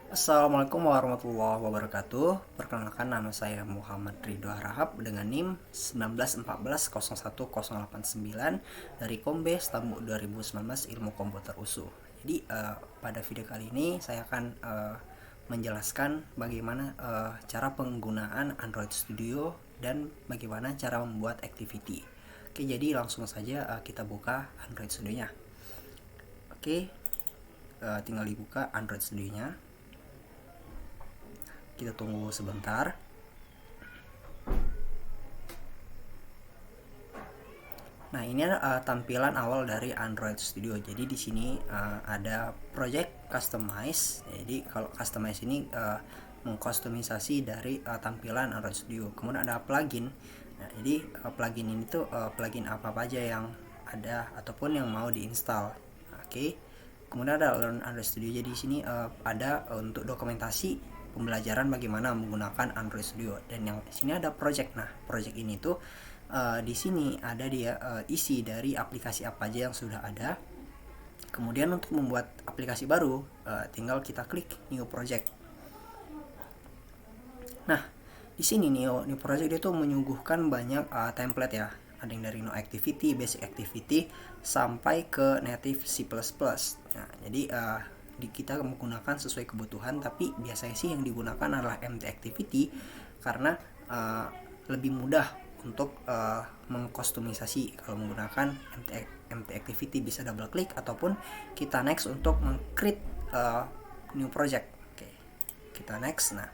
Assalamualaikum warahmatullahi wabarakatuh. Perkenalkan, nama saya Muhammad Ridho Harahap dengan NIM 19140108 dari Kombes Tamu 2019 Ilmu Komputer USU. Jadi pada video kali ini saya akan menjelaskan bagaimana cara penggunaan Android Studio dan bagaimana cara membuat activity. Oke, jadi langsung saja kita buka Android Studio-nya. Oke, tinggal dibuka Android Studio-nya. Kita tunggu sebentar. Nah, ini tampilan awal dari Android Studio. Jadi di sini ada project customize. Jadi kalau customize ini mengkustomisasi dari tampilan Android Studio. Kemudian ada plugin. Nah, jadi plugin ini tuh plugin apa aja yang ada ataupun yang mau diinstal. Oke. Kemudian ada Learn Android Studio. Jadi di sini ada untuk dokumentasi pembelajaran bagaimana menggunakan Android Studio, dan yang sini ada project. Nah, project ini tuh di sini ada dia isi dari aplikasi apa aja yang sudah ada. Kemudian untuk membuat aplikasi baru tinggal kita klik new project. Nah, di sini new project itu menyuguhkan banyak template ya. Ada yang dari no activity, basic activity sampai ke native C++. Nah, jadi kita menggunakan sesuai kebutuhan, tapi biasanya sih yang digunakan adalah MT activity karena lebih mudah untuk mengkustomisasi. Kalau menggunakan MT activity bisa double klik ataupun kita next untuk meng-create new project. Oke, kita next. Nah,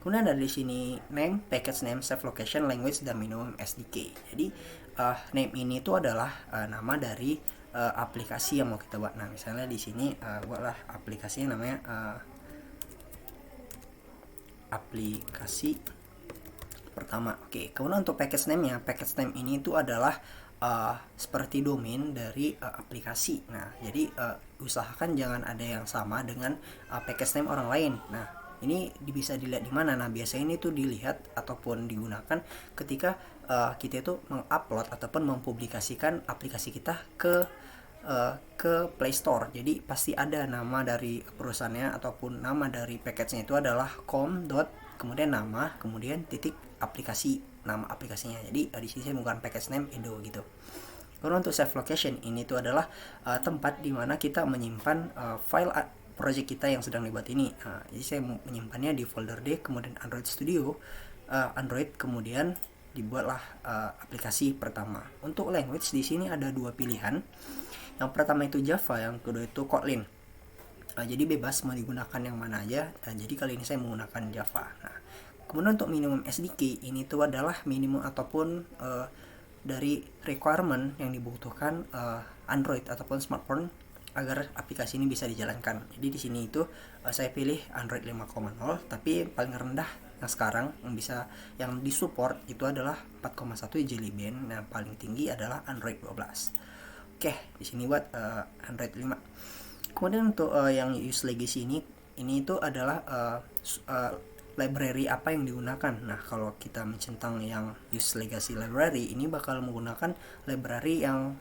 kemudian ada di sini name, package name, save location, language, dan minimum SDK. Jadi name ini itu adalah nama dari aplikasi yang mau kita buat. Nah, misalnya di sini buatlah aplikasinya namanya aplikasi pertama. Oke, kemudian untuk package name-nya, package name ini itu adalah seperti domain dari aplikasi. Nah, jadi usahakan jangan ada yang sama dengan package name orang lain. Nah, ini bisa dilihat di mana? Nah, biasanya ini tuh dilihat ataupun digunakan ketika kita itu mengupload ataupun mempublikasikan aplikasi kita ke Play Store. Jadi pasti ada nama dari perusahaannya ataupun nama dari package-nya itu adalah com. Kemudian nama, kemudian titik aplikasi, nama aplikasinya. Jadi di sini saya menggunakan package name Edo gitu. Kemudian untuk save location ini itu adalah tempat di mana kita menyimpan file project kita yang sedang dibuat ini. Jadi saya menyimpannya di folder D, kemudian Android Studio, Android, kemudian dibuatlah aplikasi pertama. Untuk language di sini ada dua pilihan. Yang pertama itu Java, yang kedua itu Kotlin. Jadi bebas mau digunakan yang mana aja. Jadi kali ini saya menggunakan Java. Nah, kemudian untuk minimum SDK ini tuh adalah minimum ataupun dari requirement yang dibutuhkan Android ataupun smartphone agar aplikasi ini bisa dijalankan. Jadi di sini itu saya pilih Android 5.0, tapi paling rendah yang sekarang yang disupport itu adalah 4.1 Jelly Bean. Nah, paling tinggi adalah Android 12. Oke, di sini buat Android 5. Kemudian untuk yang use legacy ini itu adalah library apa yang digunakan. Nah, kalau kita mencentang yang use legacy library ini bakal menggunakan library yang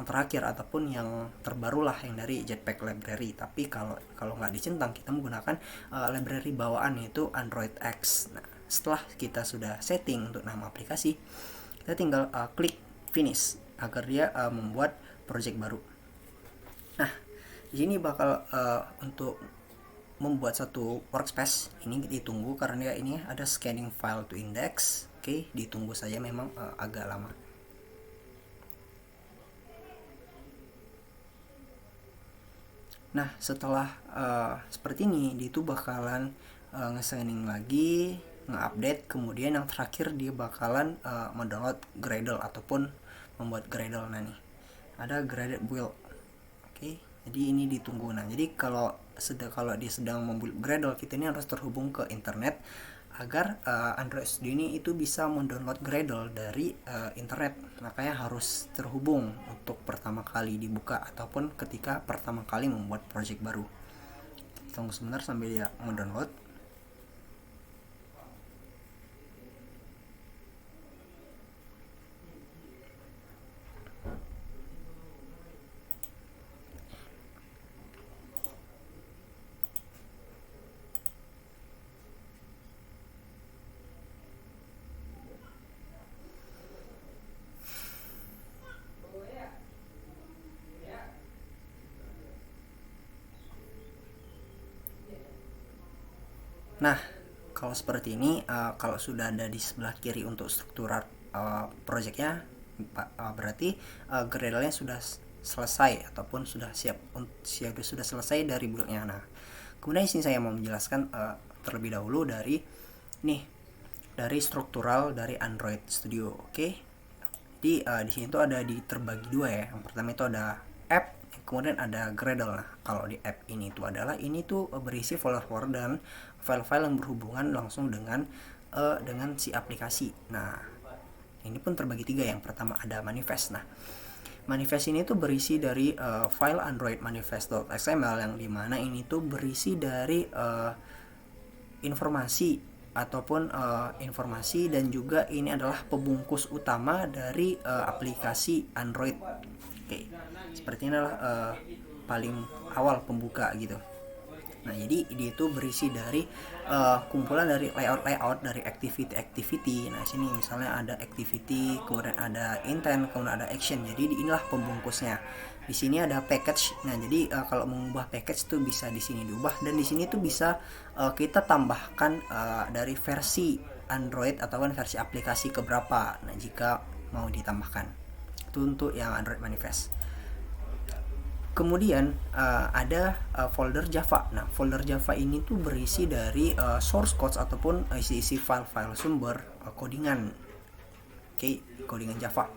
terakhir ataupun yang terbaru lah, yang dari Jetpack library. Tapi kalau nggak dicentang, kita menggunakan library bawaan, yaitu Android X. Nah, setelah kita sudah setting untuk nama aplikasi, kita tinggal klik finish agar dia membuat project baru. Nah, di sini bakal untuk membuat satu workspace ini ditunggu karena ini ada scanning file to index. Oke, ditunggu saja, memang agak lama. Nah, setelah seperti ini, dia itu bakalan nge-scanning lagi, nge-update, kemudian yang terakhir dia bakalan mendownload Gradle ataupun membuat Gradle. Nah, nih ada Gradle build. Oke, jadi ini ditunggu. Nah, jadi kalau dia sedang membuat Gradle, kita ini harus terhubung ke internet agar Android Studio ini itu bisa mendownload Gradle dari internet. Makanya harus terhubung untuk pertama kali dibuka ataupun ketika pertama kali membuat project baru. Tunggu sebentar sambil dia mendownload. Nah, kalau seperti ini, kalau sudah ada di sebelah kiri untuk struktural projectnya, berarti Gradle-nya sudah selesai ataupun sudah sudah selesai dari buildnya. Nah, kemudian di sini saya mau menjelaskan terlebih dahulu dari struktural dari Android Studio. Oke. Jadi di sini tuh ada terbagi dua ya. Yang pertama itu ada app, kemudian ada Gradle. Nah, kalau di app ini tuh berisi folder-folder dan file-file yang berhubungan langsung dengan si aplikasi. Nah, ini pun terbagi tiga. Yang pertama ada manifest. Nah, manifest ini tuh berisi dari file Android manifest.xml yang dimana ini tuh berisi dari informasi informasi dan juga ini adalah pembungkus utama dari aplikasi Android. Oke, seperti ini adalah paling awal pembuka gitu. Nah, jadi dia itu berisi dari kumpulan dari layout dari activity. Nah, sini misalnya ada activity, kemudian ada intent, kemudian ada action. Jadi inilah pembungkusnya. Di sini ada package. Nah, jadi kalau mengubah package tuh bisa di sini diubah, dan di sini tuh bisa kita tambahkan dari versi Android ataupun versi aplikasi keberapa. Nah, jika mau ditambahkan. Itu untuk yang Android manifest. Kemudian ada folder Java. Nah, folder Java ini tuh berisi dari source code ataupun isi file-file sumber codingan. Oke, codingan Java.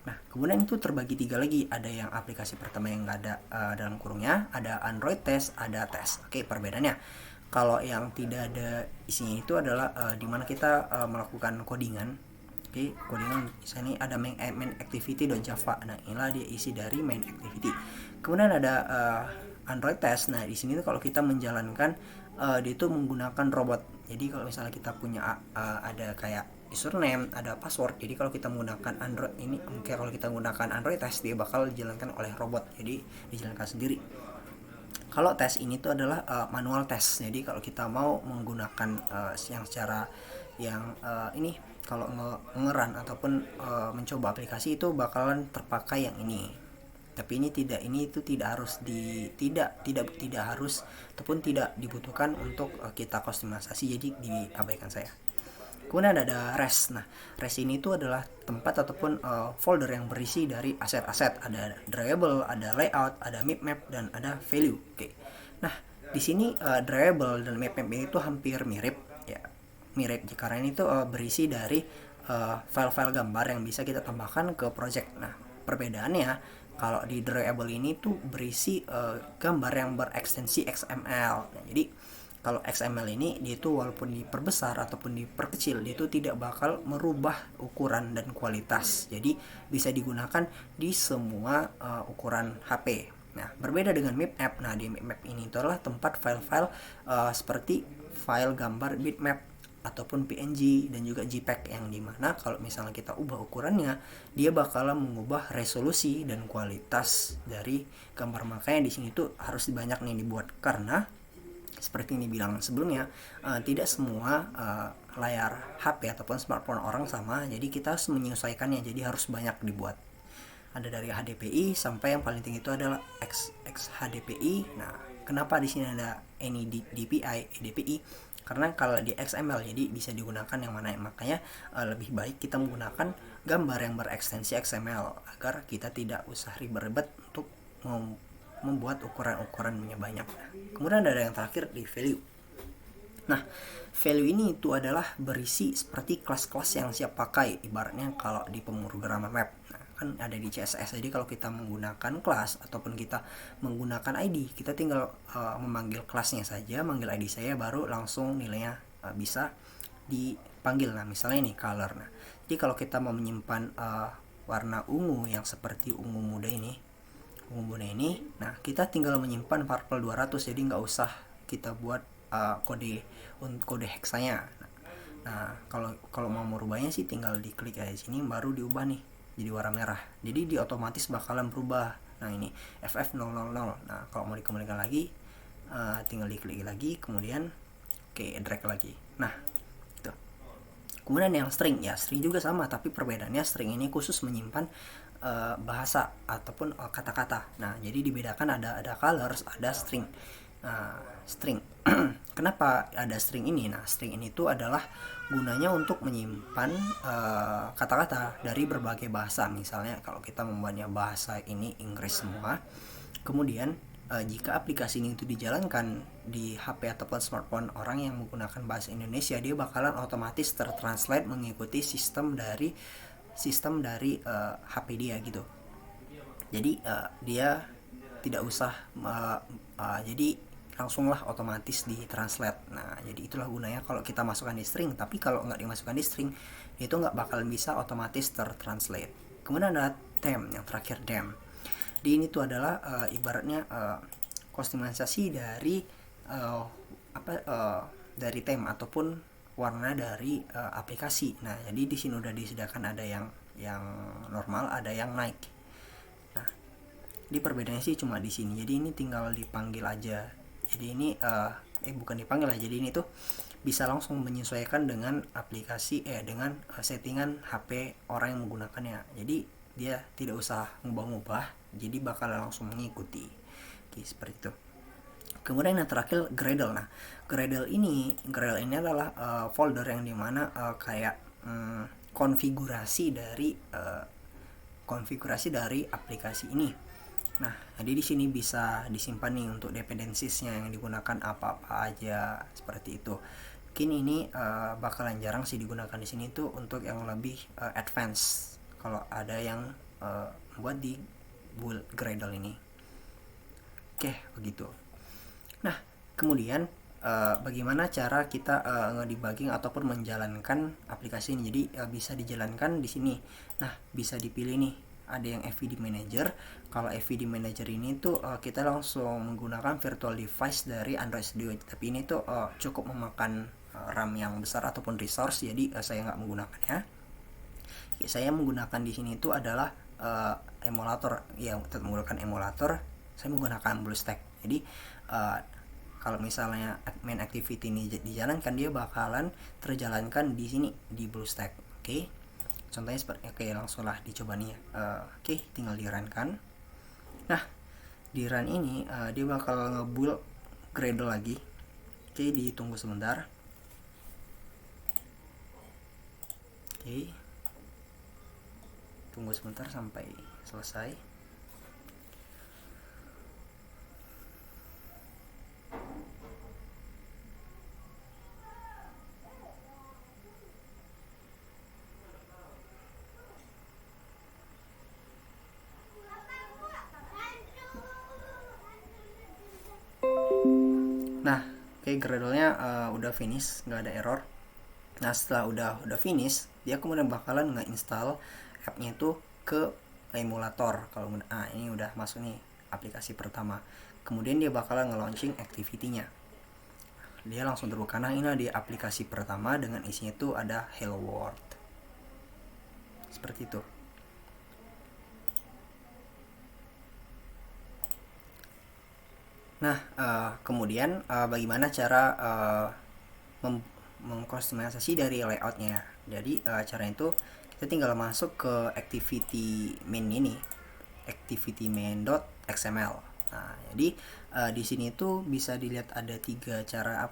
Nah, kemudian itu terbagi tiga lagi. Ada yang aplikasi pertama yang nggak ada dalam kurungnya, ada Android test, ada test. Oke, perbedaannya. Kalau yang tidak ada isinya itu adalah dimana kita melakukan codingan. Oke, codingan di sini ada main activity.java. Nah, inilah dia isi dari main activity. Kemudian ada Android test. Nah, di sini tuh kalau kita menjalankan dia itu menggunakan robot. Jadi kalau misalnya kita punya ada kayak username, ada password. Jadi kalau kita menggunakan Android test, dia bakal dijalankan oleh robot. Jadi dijalankan sendiri. Kalau tes ini tuh adalah manual test. Jadi kalau kita mau menggunakan yang secara yang ini, kalau ngeran ataupun mencoba aplikasi itu bakalan terpakai yang ini. Tapi ini tidak harus ataupun tidak dibutuhkan untuk kita kustomisasi, jadi diabaikan saya. Kemudian ada REST. Nah, REST ini tuh adalah tempat ataupun folder yang berisi dari aset-aset. Ada drawable, ada layout, ada map, dan ada value. Oke. Nah, di sini drawable dan map ini tuh hampir mirip ya. Mirip karena ini tuh berisi dari file-file gambar yang bisa kita tambahkan ke project. Nah, perbedaannya kalau di drawable ini tuh berisi gambar yang berekstensi XML. Nah, jadi kalau XML ini dia itu walaupun diperbesar ataupun diperkecil, dia itu tidak bakal merubah ukuran dan kualitas. Jadi bisa digunakan di semua ukuran HP. Nah, berbeda dengan map. Nah, di map ini itu adalah tempat file-file seperti file gambar bitmap ataupun PNG dan juga JPEG, yang dimana kalau misalnya kita ubah ukurannya, dia bakalan mengubah resolusi dan kualitas dari gambar. Makanya di sini tuh harus banyak nih dibuat, karena seperti ini bilang sebelumnya, tidak semua layar HP ataupun smartphone orang sama, jadi kita harus menyesuaikannya, jadi harus banyak dibuat. Ada dari HDPI sampai yang paling tinggi itu adalah XHDPI. Nah, kenapa di sini ada NEDPI, DPI? Karena kalau di XML jadi bisa digunakan yang mana, makanya lebih baik kita menggunakan gambar yang berekstensi XML agar kita tidak usah ribet-ribet untuk membuat ukuran-ukurannya banyak. Kemudian ada yang terakhir di value. Nah, value ini itu adalah berisi seperti kelas-kelas yang siap pakai, ibaratnya kalau di pemrograman web. Nah, kan ada di CSS. Jadi kalau kita menggunakan kelas ataupun kita menggunakan ID, kita tinggal memanggil kelasnya saja, manggil ID saya, baru langsung nilainya bisa dipanggil. Nah, misalnya ini color. Nah, jadi kalau kita mau menyimpan warna ungu yang seperti ungu muda ini, nah kita tinggal menyimpan purple 200, jadi nggak usah kita buat kode heksanya. Nah, kalau mau merubahnya sih tinggal diklik aja sini, baru diubah nih jadi warna merah, jadi dia otomatis bakalan berubah. Nah, ini FF000. Nah, kalau mau dikembalikan lagi tinggal diklik lagi, kemudian drag lagi. Nah, itu. Kemudian yang string juga sama, tapi perbedaannya string ini khusus menyimpan bahasa ataupun kata-kata. Nah, jadi dibedakan ada colors, ada string. String Kenapa ada string ini? Nah, string ini tuh adalah gunanya untuk menyimpan kata-kata dari berbagai bahasa. Misalnya kalau kita membuatnya bahasa ini Inggris semua, kemudian jika aplikasi ini itu dijalankan di HP ataupun smartphone orang yang menggunakan bahasa Indonesia, dia bakalan otomatis tertranslate mengikuti sistem dari HP dia gitu. Jadi dia tidak usah jadi langsunglah otomatis ditranslate. Nah, jadi itulah gunanya kalau kita masukkan di string. Tapi kalau nggak dimasukkan di string, itu nggak bakal bisa otomatis tertranslate. Kemudian ada them, yang terakhir them. Di ini tuh adalah ibaratnya kustomisasi dari dari them ataupun warna dari aplikasi. Nah, jadi di sini udah disediakan ada yang normal, ada yang naik. Nah, di perbedaannya sih cuma di sini. Jadi ini tinggal dipanggil aja. Jadi ini bukan dipanggil lah. Jadi ini tuh bisa langsung menyesuaikan dengan aplikasi dengan settingan HP orang yang menggunakannya. Jadi dia tidak usah ngubah-ngubah. Jadi bakal langsung mengikuti. Oke, seperti itu. Kemudian yang terakhir Gradle. Nah, Gradle ini adalah folder yang dimana kayak konfigurasi dari aplikasi ini. Nah, jadi di sini bisa disimpan nih untuk dependensiesnya yang digunakan apa-apa aja seperti itu. Mungkin ini bakalan jarang sih digunakan di sini tuh untuk yang lebih advance. Kalau ada yang buat di Gradle ini. Oke, begitu. Nah, kemudian bagaimana cara kita ngedebugging ataupun menjalankan aplikasi ini. Jadi bisa dijalankan di sini. Nah, bisa dipilih nih. Ada yang FVD Manager. Kalau FVD Manager ini tuh kita langsung menggunakan virtual device dari Android Studio. Tapi ini tuh cukup memakan RAM yang besar ataupun resource. Jadi saya nggak menggunakannya. Saya menggunakan di sini itu adalah emulator. Ya, tetap menggunakan emulator. Saya menggunakan BlueStack. Jadi kalau misalnya main activity ini dijalankan, dia bakalan terjalankan di sini di BlueStack. Oke. Contohnya seperti langsunglah dicoba nih ya. Oke, tinggal di run kan. Nah, di run ini dia bakal ngebuild Gradle lagi. Oke, ditunggu sebentar. Oke. Tunggu sebentar sampai selesai. Nah, Gradle-nya udah finish, nggak ada error. Nah, setelah udah finish, dia kemudian bakalan nge-install app-nya itu ke emulator. Kalau ini udah masuk nih aplikasi pertama. Kemudian dia bakalan nge-launching activity-nya. Dia langsung terbuka. Nah, ini di aplikasi pertama dengan isinya itu ada Hello World. Seperti itu. Nah, kemudian bagaimana cara mengkustomisasi dari layoutnya. Jadi cara itu kita tinggal masuk ke activity main ini, activity main.xml. Nah, jadi di sini tuh bisa dilihat ada 3 cara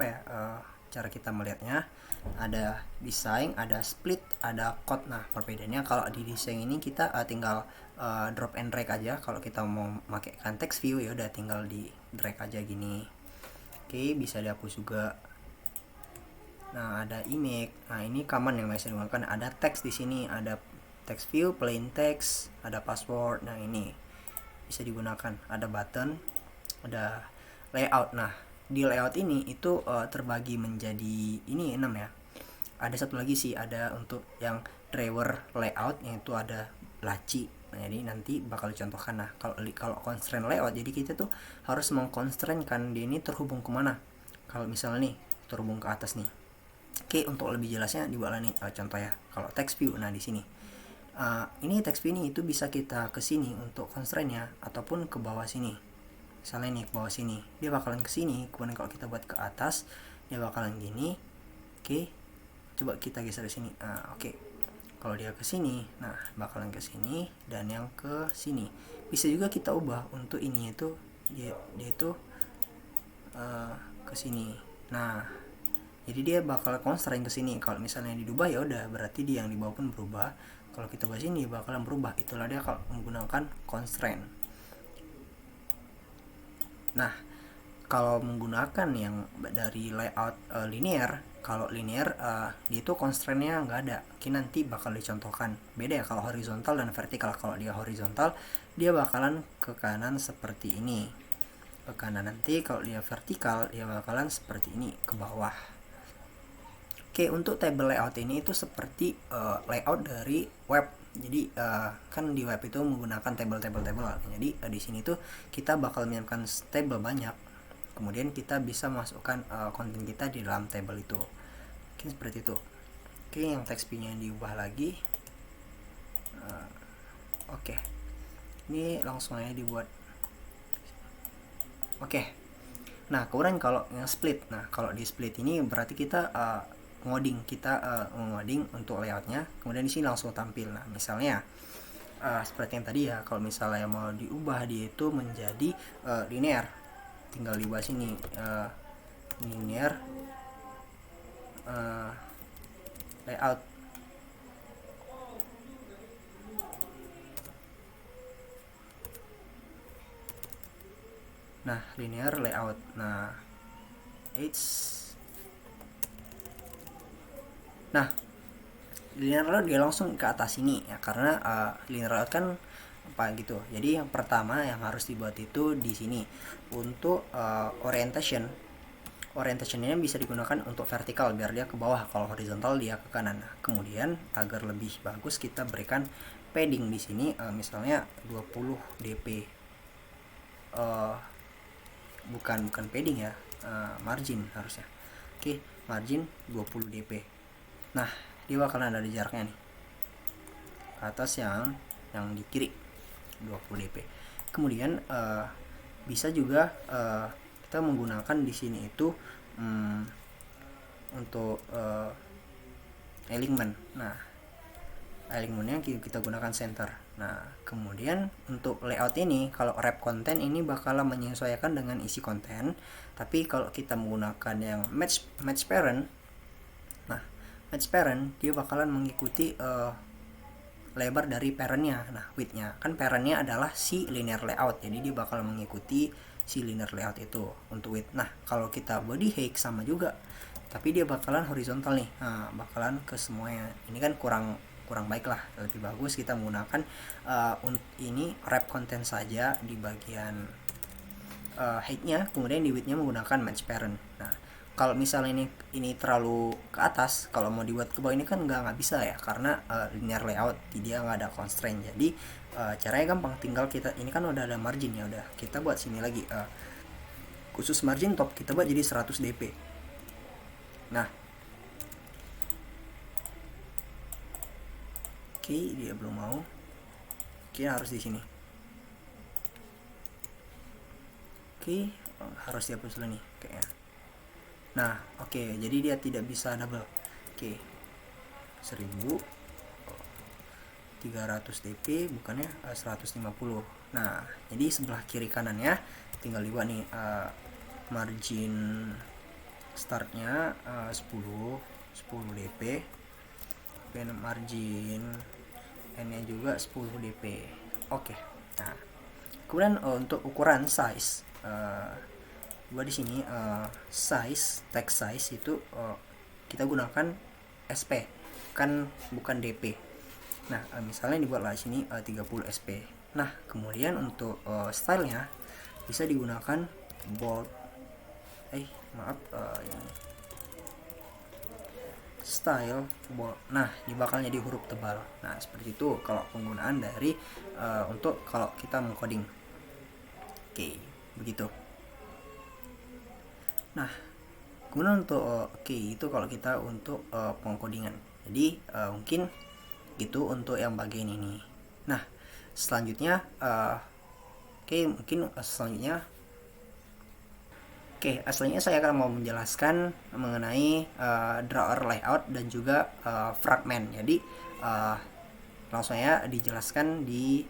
cara kita melihatnya. Ada design, ada split, ada code. Nah, perbedaannya kalau di design ini kita tinggal drop and drag aja. Kalau kita mau pakai text view ya udah tinggal di drag aja gini. Oke, bisa dihapus juga. Nah, ada image. Nah, ini command yang biasa digunakan. Ada teks di sini, ada text view, plain text, ada password. Nah, ini bisa digunakan. Ada button, ada layout. Nah, di layout ini itu terbagi menjadi ini 6 ya. Ada satu lagi sih, ada untuk yang driver layout, yaitu ada laci. Nah, jadi nanti bakal dicontohkan. Nah, kalau constraint layout, jadi kita tuh harus mengconstraintkan dia ini terhubung kemana. Kalau misalnya nih terhubung ke atas nih. Oke, untuk lebih jelasnya di bawah nih contoh ya. Kalau text view, nah di sini ini text view ini itu bisa kita ke sini untuk constraintnya ataupun ke bawah sini. Misalnya nih ke bawah sini, dia bakalan ke sini. Kemudian kalau kita buat ke atas, dia bakalan gini. Oke, coba kita geser di sini. Oke. Kalau dia ke sini, nah bakalan ke sini, dan yang ke sini. Bisa juga kita ubah untuk ini itu dia itu ke sini. Nah, jadi dia bakal constraint ke sini. Kalau misalnya dirubah ya udah, berarti dia yang di bawah pun berubah. Kalau kita bahas ini bakalan berubah. Itulah dia kalau menggunakan constraint. Nah, kalau menggunakan yang dari layout linear, kalau linear dia itu constraint-nya nggak ada. Oke, nanti bakal dicontohkan. Beda ya kalau horizontal dan vertikal. Kalau dia horizontal, dia bakalan ke kanan seperti ini. Ke kanan. Nanti kalau dia vertikal, dia bakalan seperti ini ke bawah. Oke, untuk table layout ini itu seperti layout dari web. Jadi kan di web itu menggunakan table. Jadi di sini tuh kita bakal menyiapkan table banyak. Kemudian kita bisa masukkan konten kita di dalam table itu. Oke, seperti itu. Oke, yang text nya diubah lagi. Oke, ini langsung aja dibuat. Oke. Nah, kemudian kalau yang split. Nah, kalau di split ini berarti kita ngoding untuk layoutnya. Kemudian di sini langsung tampil. Nah, misalnya seperti yang tadi ya, kalau misalnya mau diubah dia itu menjadi linear, tinggal diubah sini linear layout. Nah, linear layout. Nah, linear layout dia langsung ke atas ini ya, karena linear layout kan apa gitu. Jadi yang pertama yang harus dibuat itu di sini untuk orientationnya bisa digunakan untuk vertikal biar dia ke bawah, kalau horizontal dia ke kanan. Nah, kemudian agar lebih bagus kita berikan padding di sini misalnya 20 dp. Bukan padding ya, margin harusnya. Oke, margin 20 dp. Nah, dia bakalan ada di jaraknya nih, atas yang di kiri 20 dp. Kemudian bisa juga kita menggunakan di sini itu untuk alignment. Nah, alignmentnya kita gunakan center. Nah, kemudian untuk layout ini, kalau wrap konten ini bakalan menyesuaikan dengan isi konten. Tapi kalau kita menggunakan yang match parent, nah match parent dia bakalan mengikuti lebar dari parentnya. Nah, widthnya kan parentnya adalah si linear layout, jadi dia bakal mengikuti si linear layout itu untuk width. Nah, kalau kita body height sama juga, tapi dia bakalan horizontal nih. Nah, bakalan ke semuanya. Ini kan kurang baik lah. Lebih bagus kita menggunakan ini wrap content saja di bagian height-nya, kemudian di width-nya menggunakan match parent. Nah, kalau misalnya ini terlalu ke atas, kalau mau dibuat ke bawah ini kan nggak bisa ya, karena linear layout dia nggak ada constraint. Jadi caranya gampang, tinggal kita ini kan udah ada margin ya, udah kita buat sini lagi khusus margin top kita buat jadi 100 dp. Nah, oke, dia belum mau. Oke, harus di sini. Oke, harus dihapus dulu nih kayaknya. Nah, oke, jadi dia tidak bisa double. Oke, 1300 dp bukannya 150. Nah, jadi sebelah kiri kanannya tinggal dibuat nih margin startnya 10 dp, dan margin n nya juga 10 dp. Oke. Nah, kemudian untuk ukuran size gua di sini size text size itu kita gunakan sp, kan bukan dp. Nah, misalnya dibuatlah sini 30 sp. Nah, kemudian untuk stylenya bisa digunakan bold. Ini style bold. Nah, ini bakal jadi huruf tebal. Nah, seperti itu kalau penggunaan dari untuk kalau kita mengcoding. Oke, begitu. Nah, kemudian untuk itu kalau kita untuk pengkodingan. Jadi mungkin gitu untuk yang bagian ini. Nah, selanjutnya selanjutnya saya akan mau menjelaskan mengenai drawer layout dan juga fragment. Jadi langsung ya dijelaskan di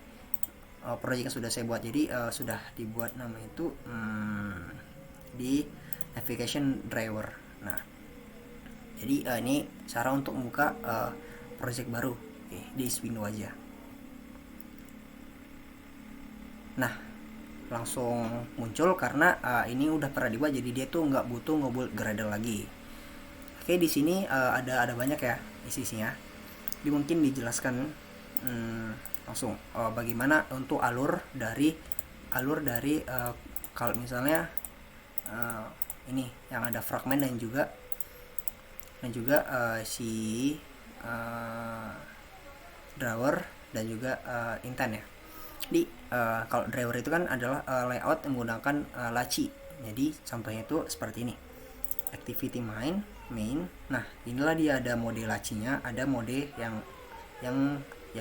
project yang sudah saya buat. Jadi sudah dibuat nama itu di navigation driver. Nah, jadi ini cara untuk membuka project baru. Oke, di window aja. Nah, langsung muncul karena ini udah pernah dibuat, jadi dia tuh nggak butuh ngebuild Gradle lagi. Oke, di sini ada banyak ya isinya. Jadi mungkin dijelaskan langsung bagaimana untuk alur dari kalau misalnya ini yang ada fragment dan juga si drawer dan juga intent ya. Jadi kalau driver itu kan adalah layout menggunakan laci. Jadi contohnya itu seperti ini. Activity main. Nah, inilah dia ada mode lacinya, ada mode yang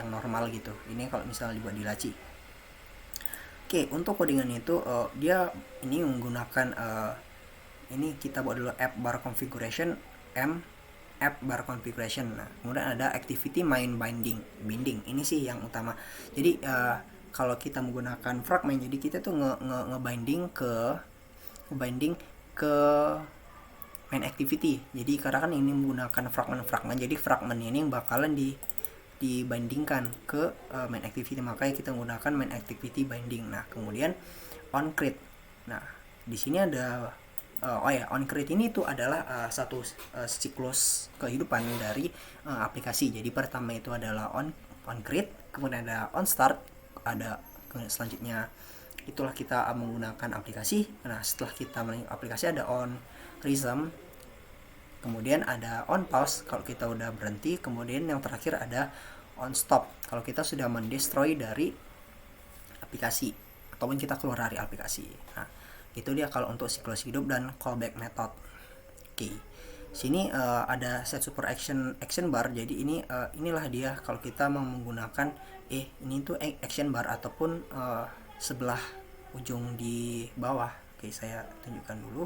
normal gitu. Ini kalau misalnya dibuat di laci. Oke, untuk codingan itu dia ini menggunakan ini kita buat dulu app bar configuration app bar configuration. Nah, kemudian ada activity main binding. Ini sih yang utama. Jadi kalau kita menggunakan fragment, jadi kita tuh ngebinding ke main activity. Jadi karena kan ini menggunakan fragment, jadi fragment ini yang bakalan dibandingkan ke main activity, makanya kita menggunakan main activity binding. Nah, kemudian on create. Nah, di sini ada on create ini tuh adalah satu siklus kehidupan dari aplikasi. Jadi pertama itu adalah on create, kemudian ada on start, ada selanjutnya itulah kita menggunakan aplikasi. Nah, setelah kita menggunakan aplikasi ada on resume, kemudian ada on pause kalau kita udah berhenti, kemudian yang terakhir ada on stop kalau kita sudah mendestroy dari aplikasi ataupun kita keluar dari aplikasi. Nah, itu dia kalau untuk siklus hidup dan callback method. Oke. Sini ada set super action bar. Jadi inilah dia kalau kita mau menggunakan ini tuh action bar ataupun sebelah ujung di bawah. Oke, saya tunjukkan dulu.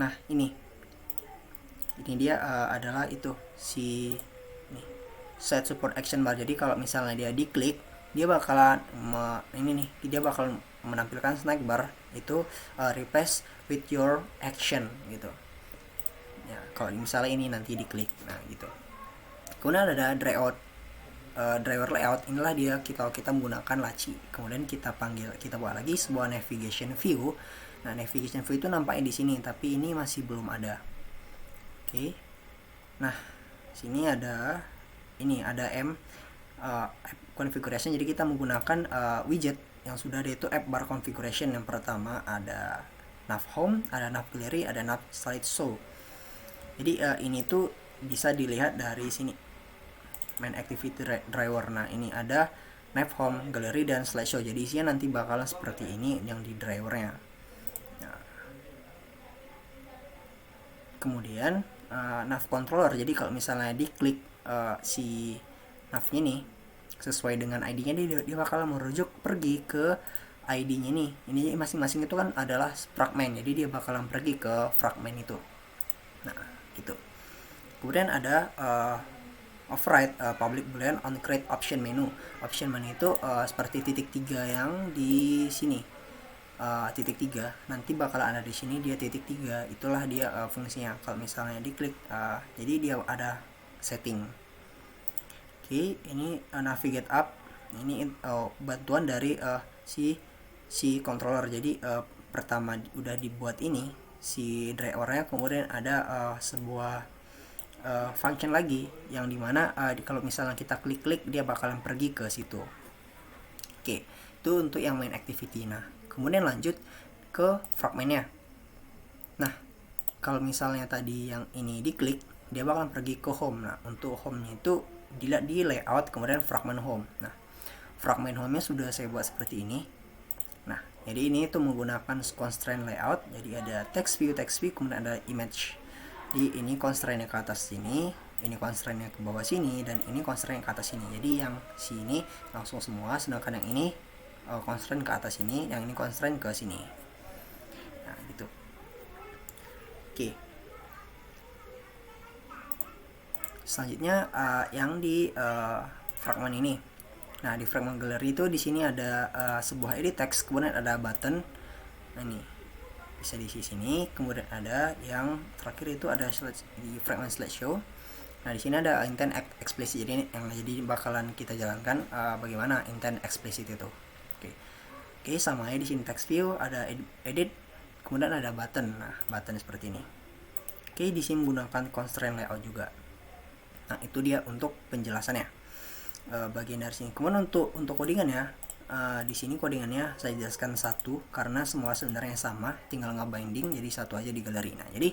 Nah, ini dia adalah itu si nih, set support action bar. Jadi kalau misalnya dia diklik, dia bakalan dia bakal menampilkan snack bar itu replace with your action gitu ya, kalau misalnya ini nanti diklik. Nah, gitu. Kemudian ada driver layout. Inilah dia kita menggunakan laci, kemudian kita buat lagi sebuah navigation view. Nah, navigation view itu nampaknya di sini, tapi ini masih belum ada. Oke. Nah, sini ada app configuration. Jadi kita menggunakan widget yang sudah ada, itu app bar configuration. Yang pertama ada nav home, ada nav gallery, ada nav slideshow. Jadi ini tuh bisa dilihat dari sini main activity driver. Nah, ini ada nav home, gallery, dan slideshow. Jadi isinya nanti bakalan seperti ini yang di drivernya. Nah, kemudian nav controller. Jadi kalau misalnya diklik si navnya nih sesuai dengan ID-nya, dia bakal merujuk pergi ke ID-nya nih. Ini masing-masing itu kan adalah fragment. Jadi dia bakalan pergi ke fragment itu. Nah, gitu. Kemudian ada override public boolean on create option menu. Option menu itu seperti titik 3 yang di sini. Titik 3 nanti bakal ada di sini, dia titik 3 itulah dia fungsinya. Kalau misalnya diklik jadi dia ada setting. Oke, ini navigate up. Ini bantuan dari si controller. Jadi pertama udah dibuat ini si drivernya, kemudian ada sebuah function lagi yang dimana kalau misalnya kita klik dia bakalan pergi ke situ. Oke, itu untuk yang main activity. Nah, kemudian lanjut ke fragmentnya. Nah, kalau misalnya tadi yang ini diklik, dia bakalan pergi ke home. Nah, untuk home-nya itu dilihat di layout, kemudian fragment home. Nah, fragment home-nya sudah saya buat seperti ini. Nah, jadi ini itu menggunakan constraint layout. Jadi ada text view, kemudian ada image. Jadi ini constraint-nya ke atas sini, ini constraint-nya ke bawah sini, dan ini constraint ke atas sini. Jadi yang sini langsung semua, sedangkan yang ini constraint ke atas sini, yang ini constraint ke sini. Nah, gitu. Oke. Selanjutnya yang di fragment ini. Nah, di fragment gallery itu di sini ada sebuah edit text, kemudian ada button. Nah, ini bisa di sini. Kemudian ada yang terakhir itu ada di fragment slideshow. Nah di sini ada intent explicit, jadi yang bakalan kita jalankan bagaimana intent explicit itu. Oke, sama ya di sini text view, ada edit, kemudian ada button. Nah button seperti ini. Oke, di sini menggunakan constraint layout juga. Nah itu dia untuk penjelasannya bagian dari sini. Kemudian untuk codingannya, di sini codingannya saya jelaskan satu karena semua sebenarnya sama, tinggal nge-binding jadi satu aja di galeri. Nah jadi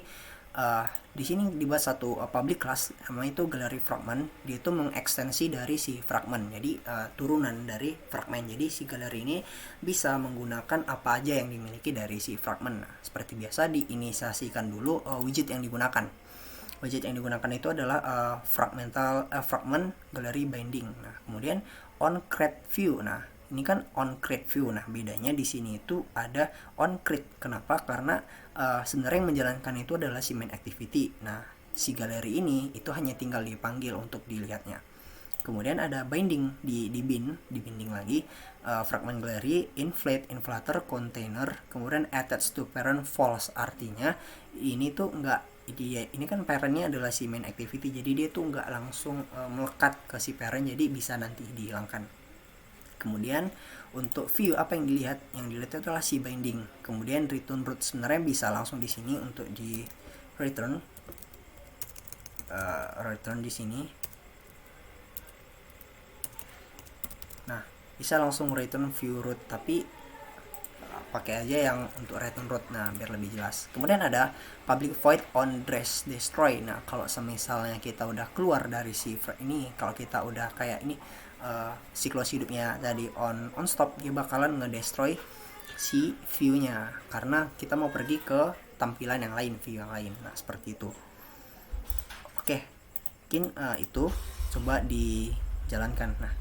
di sini dibuat satu public class namanya itu gallery fragment. Dia itu mengekstensi dari si fragment, jadi turunan dari fragment. Jadi si gallery ini bisa menggunakan apa aja yang dimiliki dari si fragment. Nah, seperti biasa diinisiasikan dulu widget yang digunakan. Widget yang digunakan itu adalah fragment gallery binding. Nah kemudian on create view. Nah ini kan on create view. Nah bedanya di sini itu ada on create. Kenapa? Karena sebenarnya yang menjalankan itu adalah si main activity. Nah si galeri ini itu hanya tinggal dipanggil untuk dilihatnya. Kemudian ada binding di binding lagi fragment gallery inflate, inflator, container, kemudian attach to parent false. Artinya ini tuh ini kan parentnya adalah si main activity, jadi dia tuh nggak langsung melekat ke si parent, jadi bisa nanti dihilangkan. Kemudian untuk view apa yang dilihat? Yang dilihat itu adalah si binding. Kemudian return root sebenarnya bisa langsung di sini untuk di return di sini. Nah bisa langsung return view root, tapi pakai aja yang untuk return root, nah biar lebih jelas. Kemudian ada public void on destroy. Nah kalau misalnya kita udah keluar dari si ini, kalau kita udah kayak ini siklus hidupnya tadi on stop, dia bakalan ngedestroy si view-nya karena kita mau pergi ke tampilan yang lain, view yang lain. Nah seperti itu. Oke, mungkin itu coba dijalankan. Nah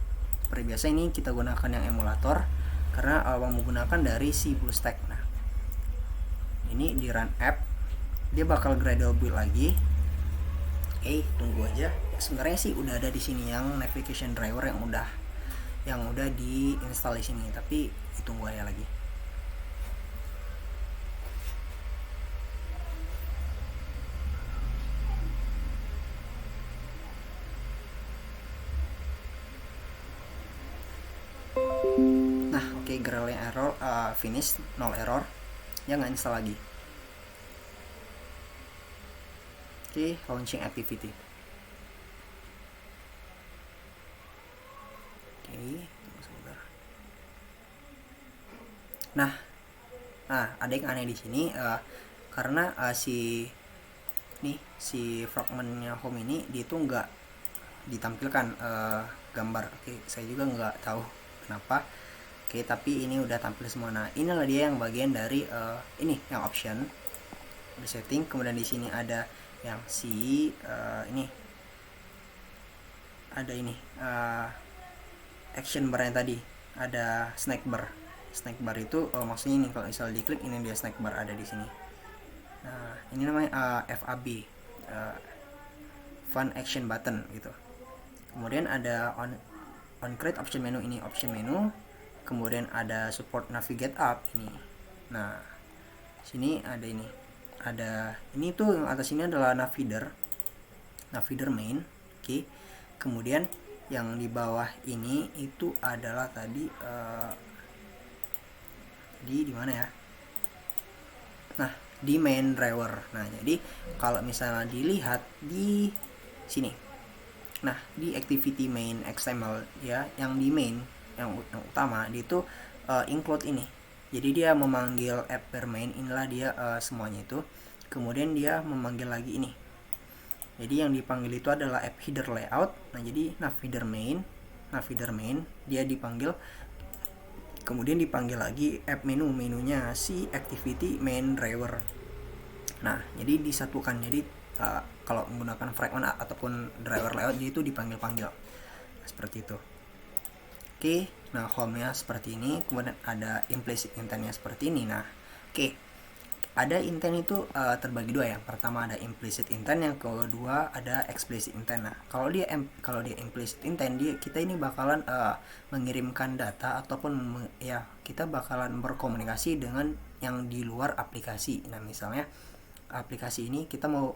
seperti biasa ini kita gunakan yang emulator karena menggunakan dari si BlueStack. Nah ini di run app, dia bakal gradual build lagi. Oke, tunggu aja. Sebenarnya sih udah ada di sini yang navigation driver yang udah diinstal di sini, tapi tunggu aja lagi. Nah, oke, Gradle error finish, no error. Ya nggak install lagi. Oke, launching activity. Nah, ada yang aneh di sini karena si fragmentnya home ini dia itu nggak ditampilkan gambar. Oke, saya juga nggak tahu kenapa. Oke, tapi ini udah tampil semua. Nah, inilah dia yang bagian dari ini yang option di setting. Kemudian di sini ada yang ini ada ini action bar yang tadi, ada snack bar itu maksudnya ini kalau misalnya diklik ini dia snack bar ada di sini. Nah ini namanya FAB, fun action button gitu. Kemudian ada on create option menu, ini option menu. Kemudian ada support navigate up ini. Nah sini ada ini tuh yang atas ini adalah navider main. Oke. Kemudian yang di bawah ini itu adalah tadi di mana ya? Nah, di main driver. Nah, jadi kalau misalnya dilihat di sini. Nah, di activity main XML ya, yang di main yang utama dia itu include ini. Jadi dia memanggil app bermain, inilah dia semuanya itu. Kemudian dia memanggil lagi ini. Jadi yang dipanggil itu adalah app header layout. Nah, jadi navider main dia dipanggil. Kemudian dipanggil lagi app menunya si activity main driver. Nah, jadi disatukan. Jadi kalau menggunakan fragment ataupun driver layout jadi itu dipanggil-panggil. Nah, seperti itu. Oke, nah home-nya seperti ini. Kemudian ada implicit intent-nya seperti ini. Nah, oke. Ada intent itu terbagi dua. Yang pertama ada implicit intent, yang kedua ada explicit intent. Nah, kalau dia implicit intent, kita ini bakalan mengirimkan data ataupun kita bakalan berkomunikasi dengan yang di luar aplikasi. Nah misalnya aplikasi ini kita mau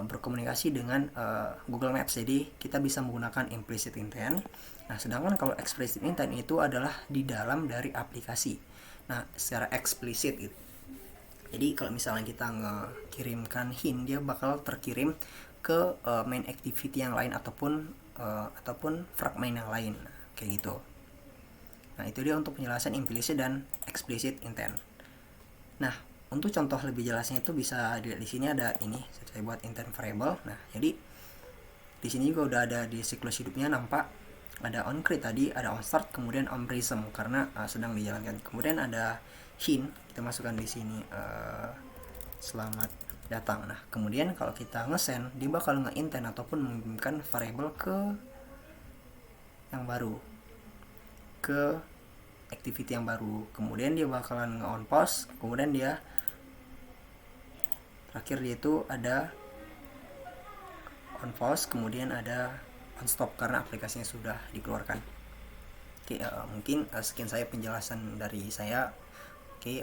berkomunikasi dengan Google Maps, jadi kita bisa menggunakan implicit intent. Nah sedangkan kalau explicit intent itu adalah di dalam dari aplikasi, nah secara eksplisit gitu. Jadi kalau misalnya kita ngekirimkan hint, dia bakal terkirim ke main activity yang lain ataupun fragment yang lain, kayak gitu. Nah itu dia untuk penjelasan implicit dan explicit intent. Nah untuk contoh lebih jelasnya itu bisa dilihat di sini, ada ini saya buat intent variable. Nah jadi di sini juga udah ada di siklus hidupnya, nampak ada on create tadi, ada on start, kemudian on prism karena sedang dijalankan. Kemudian ada hint, kita masukkan di sini selamat datang. Nah kemudian kalau kita nge-send, dia bakal nge-intent ataupun mengirimkan variable ke yang baru, ke activity yang baru. Kemudian dia bakalan nge-on pause, kemudian dia terakhir dia itu ada on pause, kemudian ada on stop karena aplikasinya sudah dikeluarkan. Oke, mungkin sekian saya penjelasan dari saya. Oke,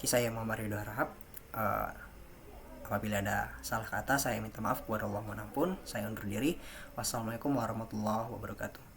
saya Muhammad Ridho Harahap. Apabila ada salah kata, saya minta maaf kepada Allah manapun. Saya undur diri. Wassalamualaikum warahmatullahi wabarakatuh.